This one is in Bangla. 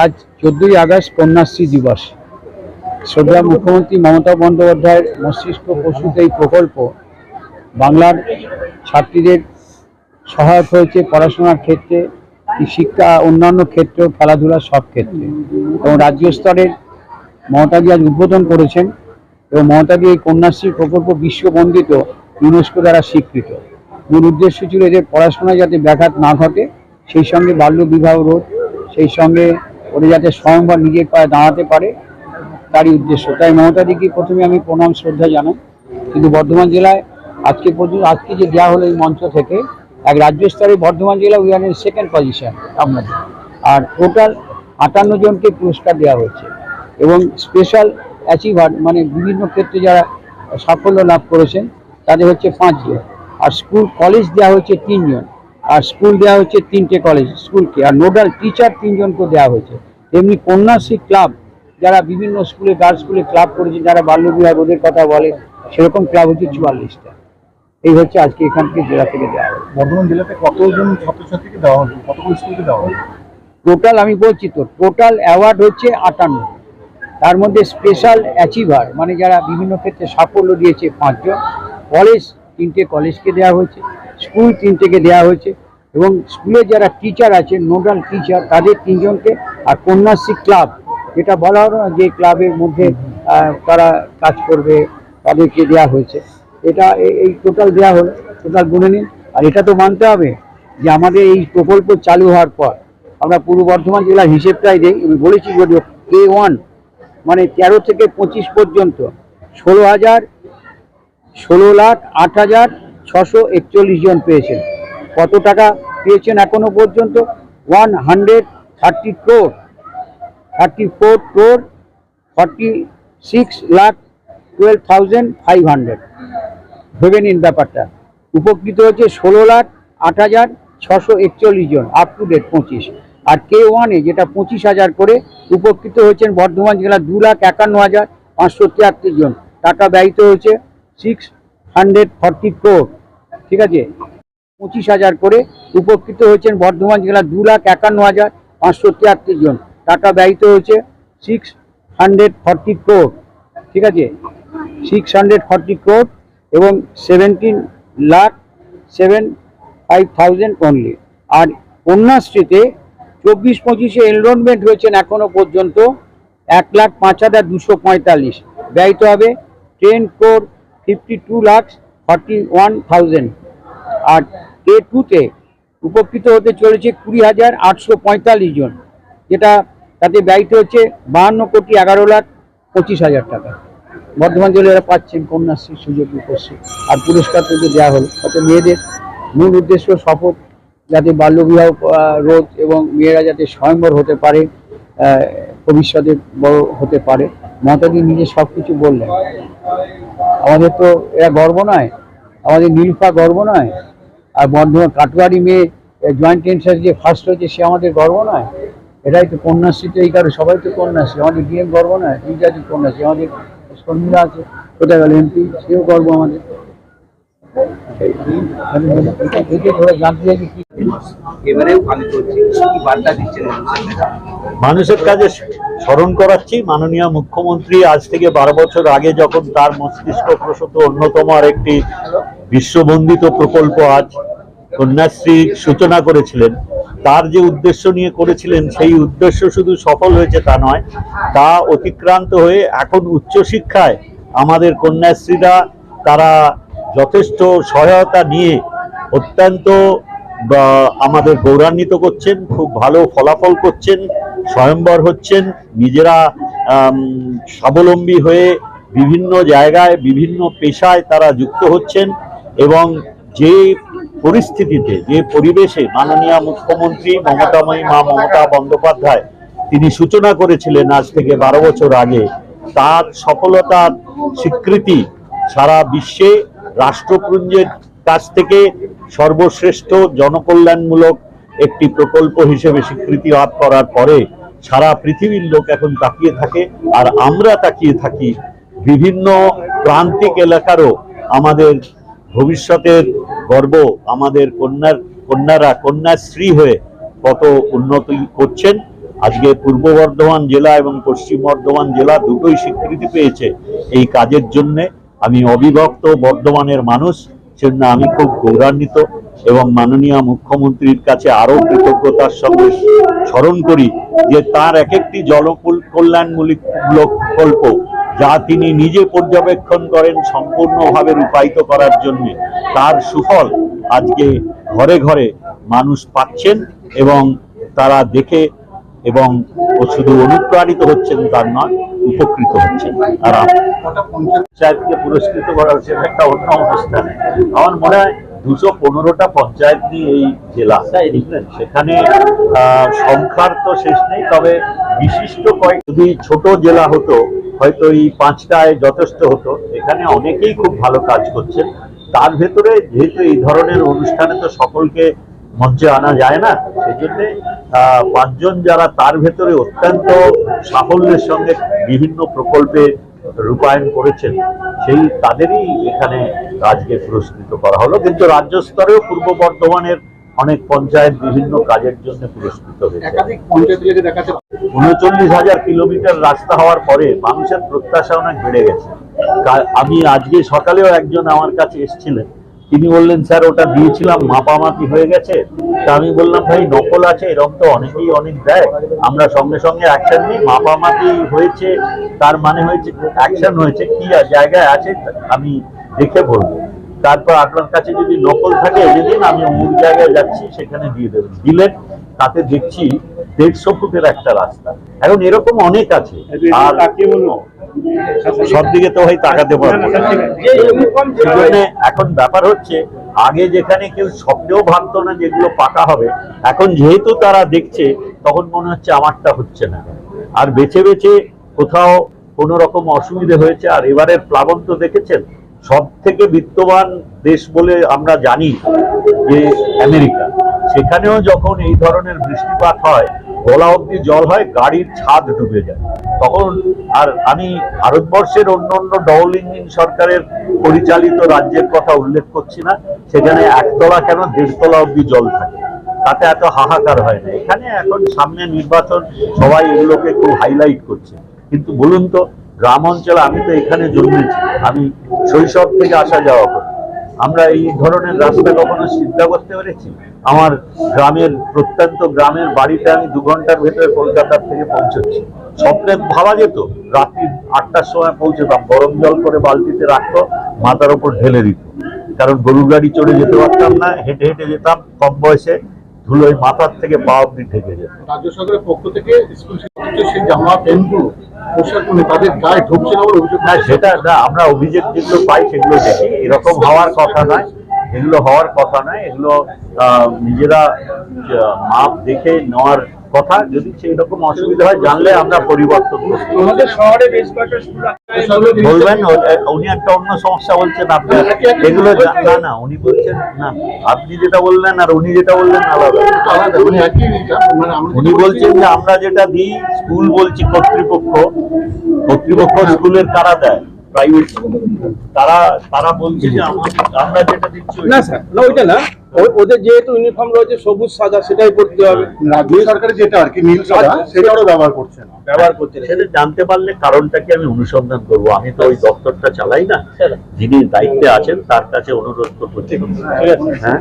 আজ 14ই আগস্ট কন্যাশ্রী দিবস। শ্রদ্ধা মুখ্যমন্ত্রী মমতা বন্দ্যোপাধ্যায়ের মস্তিষ্ক প্রসূত এই প্রকল্প বাংলার ছাত্রীদের সহায়ক হয়েছে পড়াশোনার ক্ষেত্রে, শিক্ষা, অন্যান্য ক্ষেত্রেও, খেলাধুলার সব ক্ষেত্রে। এবং রাজ্য স্তরের মমতাজি আজ উদ্বোধন করেছেন এবং মমতাজি এই কন্যাশ্রী প্রকল্প বিশ্ববন্দিত, ইউনেস্কো দ্বারা স্বীকৃত। মূল উদ্দেশ্য ছিল এদের পড়াশোনায় যাতে ব্যাঘাত না ঘটে, সেই সঙ্গে বাল্য বিবাহ রোধ, সেই সঙ্গে ওরা যাতে স্বয়ংবর নিজের পায়ে দাঁড়াতে পারে, তারই উদ্দেশ্য। তাই মমতাদিকে প্রথমে আমি প্রণাম শ্রদ্ধা জানাই। কিন্তু বর্ধমান জেলায় আজকে যে দেওয়া হলো এই মঞ্চ থেকে, এক রাজ্য স্তরে বর্ধমান জেলা we are in second position আপনাদের। আর টোটাল 58 জনকে পুরস্কার দেওয়া হয়েছে এবং স্পেশাল অ্যাচিভার মানে বিভিন্ন ক্ষেত্রে যারা সাফল্য লাভ করেছেন তাদের হচ্ছে 5 জন। আর স্কুল কলেজ দেওয়া হয়েছে 3 জন। আর স্কুল দেওয়া হচ্ছে 3টে কলেজ স্কুলকে। আর নোডাল টিচার 3 জনকে দেওয়া হয়েছে। তেমনি কন্যাশ্রী ক্লাব যারা বিভিন্ন স্কুলে, গার্লস স্কুলে ক্লাব করেছে, যারা বাল্যবিবাহ রোধের কথা বলে, সেরকম ক্লাব হচ্ছে 44টা। এই হচ্ছে আজকে এখান থেকে জেলা থেকে দেওয়া হবে। বর্ধমান জেলাতে কতজন ছাত্রছাত্রীকে দেওয়া হলো, কতগুলো স্কুলকে দেওয়া হলো? টোটাল আমি বলছি তো, টোটাল অ্যাওয়ার্ড হচ্ছে 58। তার মধ্যে স্পেশাল অ্যাচিভার মানে যারা বিভিন্ন ক্ষেত্রে সাফল্য দিয়েছে 5 জন। কলেজ 3টে কলেজকে দেওয়া হয়েছে, স্কুল 3টেকে দেওয়া হয়েছে এবং স্কুলে যারা টিচার আছে, নোডাল টিচার, তাদের 3 জনকে। আর কন্যাশ্রী ক্লাব যেটা বলা হলো না, যে ক্লাবের মধ্যে তারা কাজ করবে, তাদেরকে দেওয়া হয়েছে। এটা এই টোটাল দেওয়া হলো, টোটাল গুনে নিন। আর এটা তো মানতে হবে যে আমাদের এই প্রকল্প চালু হওয়ার পর আমরা পূর্ব বর্ধমান জেলার হিসেবটাই দিই, আমি বলেছি যদিও K1 মানে 13 থেকে 25 পর্যন্ত 16,08,641 জন পেয়েছেন। কত টাকা পেয়েছেন এখনো পর্যন্ত? 134 crore 46,12,500। ভেবে নিন ব্যাপারটা। উপকৃত হচ্ছে 16,08,641 জন, আপ টু ডেট 25। আর K1-এ যেটা 25,000 করে উপকৃত হয়েছেন বর্ধমান জেলা 2,51,573 জন। টাকা ব্যয়িত হয়েছে 640 crore। ঠিক আছে, 25,000 করে উপকৃত হয়েছেন বর্ধমান জেলা 2,51,573 জন। টাকা ব্যয়িত হয়েছে 640 crore। ঠিক আছে, 640 crore এবং 17,05,000 অনলি। আর কন্যাশ্রীতে 24-25-এ এনরোলমেন্ট হয়েছেন এখনো পর্যন্ত 1,05,245। ব্যয়িত হবে 10,52,41,000। আর K2-তে উপকৃত হতে চলেছে 20,845 জন, যেটা তাতে ব্যয়িত হচ্ছে 52,11,25,000 টাকা। বর্ধমান জেলারা পাচ্ছেন কন্যাশ্রী সুযোগ উপস্থিত। আর পুরস্কার থেকে দেওয়া হলো তাতে মেয়েদের মূল উদ্দেশ্য শপথ, যাতে বাল্যবিবাহ রোধ এবং মেয়েরা যাতে স্বয়ংবর হতে পারে, ভবিষ্যতে বড় হতে পারে। মমতাদি নিজে সব কিছু বললেন। আমাদের তো এরা গর্ব নয়? আমাদের নীলফা গর্ব নয়? আর বর্ধমান কাটোয়ারি মেয়ে জয়েন্ট এন্ট্রান্স যে ফার্স্ট হয়েছে, সে আমাদের গর্ব নয়? এটাই তো কন্যাশ্রী। তো এই কারণে সবাই তো কন্যাশ্রী। আমাদের ডিএম গর্ব নয়? ইংরাজি কন্যাশ্রী। আমাদের কর্মীরা আছে, কোথায় গেল এমপি, সেও গর্ব আমাদের। মানুষের কাছে স্মরণ করাচ্ছি, মাননীয় মুখ্যমন্ত্রী আজ থেকে 12 বছর আগে যখন তার মস্তিষ্ক প্রসূত অন্যতম আর একটি বিশ্ববন্দিত প্রকল্প আজ কন্যাশ্রীর সূচনা করেছিলেন, তার যে উদ্দেশ্য নিয়ে করেছিলেন সেই উদ্দেশ্য শুধু সফল হয়েছে তা নয়, তা অতিক্রান্ত হয়ে এখন উচ্চশিক্ষায় আমাদের কন্যাশ্রীরা তারা যথেষ্ট সহায়তা নিয়ে অত্যন্ত আমাদের গৌরবান্বিত করছেন, খুব ভালো ফলাফল করছেন, স্বয়ম্বর হচ্ছেন, নিজেরা স্বাবলম্বী হয়ে বিভিন্ন জায়গায় বিভিন্ন পেশায় তারা যুক্ত হচ্ছেন। এবং যে পরিস্থিতিতে, যে পরিবেশে মাননীয় মুখ্যমন্ত্রী মমতাময়ী মা মমতা বন্দ্যোপাধ্যায় তিনি সূচনা করেছিলেন আজ থেকে 12 বছর আগে, তার সফলতার স্বীকৃতি সারা বিশ্বে রাষ্ট্রপুঞ্জের কাছ থেকে সর্বশ্রেষ্ঠ জনকল্যাণমূলক একটি প্রকল্প হিসেবে স্বীকৃতি লাভ করার পরে সারা পৃথিবীর লোক এখন তাকিয়ে থাকে। আর আমরা তাকিয়ে থাকি বিভিন্ন প্রান্তিক এলাকারও আমাদের ভবিষ্যতের গর্ব, আমাদের কন্যারা কন্যাশ্রী হয়ে কত উন্নতি করছেন। আজকে পূর্ব বর্ধমান জেলা এবং পশ্চিম বর্ধমান জেলা দুটোই স্বীকৃতি পেয়েছে এই কাজের জন্য। আমি অবিভক্ত বর্ধমানের মানুষ, সেজন্য আমি খুব গৌরবান্বিত এবং মাননীয় মুখ্যমন্ত্রীর কাছে আরো কৃতজ্ঞতার সঙ্গে স্মরণ করি যে তার এক একটি কল্যাণমূলক প্রকল্প যা তিনি নিজে পর্যবেক্ষণ করেন সম্পূর্ণভাবে রূপায়িত করার জন্য, তার সুফল আজকে ঘরে ঘরে মানুষ পাচ্ছেন এবং তারা দেখে এবং শুধু অনুপ্রাণিত হচ্ছেন তার নয়, উপকৃত হচ্ছেন। আর পঞ্চায়েতকে পুরস্কৃত করা হচ্ছে একটা অন্য অনুষ্ঠানে। আমার মনে হয় 215টা পঞ্চায়েত নিয়ে এই জেলা, সেখানে সংখ্যার তো শেষ নেই, তবে বিশিষ্ট যদি ছোট জেলা হতো হয়তো এই 5টায় যথেষ্ট হতো। এখানে অনেকেই খুব ভালো কাজ করছেন। তার ভেতরে যেহেতু এই ধরনের অনুষ্ঠানে তো সকলকে মঞ্চে আনা যায় না, সেই জন্য 5 জন যারা তার ভেতরে অত্যন্ত সাফল্যের সঙ্গে বিভিন্ন প্রকল্পে রূপায়ণ করেছেন, সেই তাদেরই এখানে আজকে পুরস্কৃত করা হলো। কিন্তু রাজ্য স্তরেও পূর্ব বর্ধমানের অনেক পঞ্চায়েত বিভিন্ন কাজের জন্য পুরস্কৃত হয়েছে। 39,000 কিলোমিটার রাস্তা হওয়ার পরে মানুষের প্রত্যাশা অনেক বেড়ে গেছে। আমি আজকে সকালেও একজন আমার কাছে এসেছিলেন, তিনি বললেন স্যার ওটা দিয়েছিলাম মাপামাপি হয়ে গেছে। তা আমি বললাম ভাই নকল আছে এরকম তো অনেকেই অনেক দেয়, আমরা সঙ্গে সঙ্গে অ্যাকশন নিই। মাপামাপি হয়েছে তার মানে হয়েছে অ্যাকশন হয়েছে, কি জায়গায় আছে আমি দেখে বলবো। তারপর আপনার কাছে যদি নকল থাকে যেদিন আমি অমুক জায়গায় যাচ্ছি সেখানে দিয়ে দেবেন, দিলেন। তাতে দেখছি 150 ফুটের একটা রাস্তা। এখন এরকম অনেক আছে, আর সব দিকে তো ভাই তাকাতে পারবো না। এখন ব্যাপার হচ্ছে আগে যেখানে কেউ স্বপ্নেও ভাবতো না যেগুলো পাকা হবে, এখন যেহেতু তারা দেখছে তখন মনে হচ্ছে আমারটা হচ্ছে না। আর বেছে বেছে কোথাও কোনো রকম অসুবিধা হয়েছে। আর এবারের প্লাবন তো দেখেছেন, সব থেকে বিত্তবান দেশ বলে আমরা জানি যে আমেরিকা, সেখানেও যখন এই ধরনের বৃষ্টিপাত হয় গলা অব্দি জল হয়, গাড়ির ছাদ ডুবে যায় তখন। আর আমি ভারতবর্ষের অন্য অন্য ডবল ইঞ্জিন সরকারের পরিচালিত রাজ্যের কথা উল্লেখ করছি না, সেখানে 1 তলা কেন 1.5 তলা অব্দি জল থাকে, তাতে এত হাহাকার হয় না। এখানে এখন সামনে নির্বাচন, সবাই এগুলোকে খুব হাইলাইট করছে। কিন্তু বলুন তো, গ্রাম অঞ্চলে, আমি তো এখানে জন্মেছি, আমি শৈশব থেকে আসা যাওয়া করি, আমরা এই ধরনের রাস্তা কখনো চিন্তা করতে পেরেছি? আমার গ্রামের প্রত্যন্ত গ্রামের বাড়িতে আমি 2 ঘন্টার ভেতরে কলকাতার থেকে পৌঁছচ্ছি। স্বপ্নে ভাবা যেত রাত্রি 8টার সময় পৌঁছতাম, গরম জল করে বালতিতে রাখতো, মাথার ওপর ঢেলে দিত, কারণ গরুর গাড়ি চড়ে যেতে পারতাম না, হেঁটে হেঁটে যেতাম। কম বয়সে ধুলোয় মাথার থেকে পা অব্দি ঢেকে যেত। রাজ্য সরকারের পক্ষ থেকে স্কুল শিক্ষকদের সেই জামা প্যান্টগুলো পোশাক তাদের গায়ে ঢুকছে না বলে অভিযোগ। না, সেটা না, আমরা অভিযোগ যেগুলো পাই সেগুলো দেখি। এরকম হওয়ার কথা নয়, এগুলো হওয়ার কথা নয়, এগুলো নিজেরা মাপ দেখে নেওয়ার কথা। যদি সেই রকম অসুবিধা হয় জানলে আমরা পরিবর্তন করব। আমাদের শহরে বেশ কয়েকটা স্কুল বলবেন উনি একটা অন্য সমস্যা বলছেন, আপনি এগুলো না না উনি বলছেন না, আপনি যেটা বললেন আর উনি যেটা বললেন আলাদা। উনি বলছেন যে আমরা যেটা দিই স্কুল, বলছি কর্তৃপক্ষ স্কুলের কারা দেয়, প্রাইভেট স্কুল, তারা বলছে যে আমরা যেটা দিচ্ছি না স্যার, না ওইটা না, ওদের যেহেতু ইউনিফর্ম রয়েছে সবুজ সাদা, সেটাই করতে হবে। রাজ্য সরকারের যেটা আর কি নীল সাদা, সেটাও ব্যবহার করছে না। সেটা জানতে পারলে কারণটা কি আমি অনুসন্ধান করবো। আমি তো ওই দপ্তরটা চালাই না, যিনি দায়িত্বে আছেন তার কাছে অনুরোধ করবো। হ্যাঁ।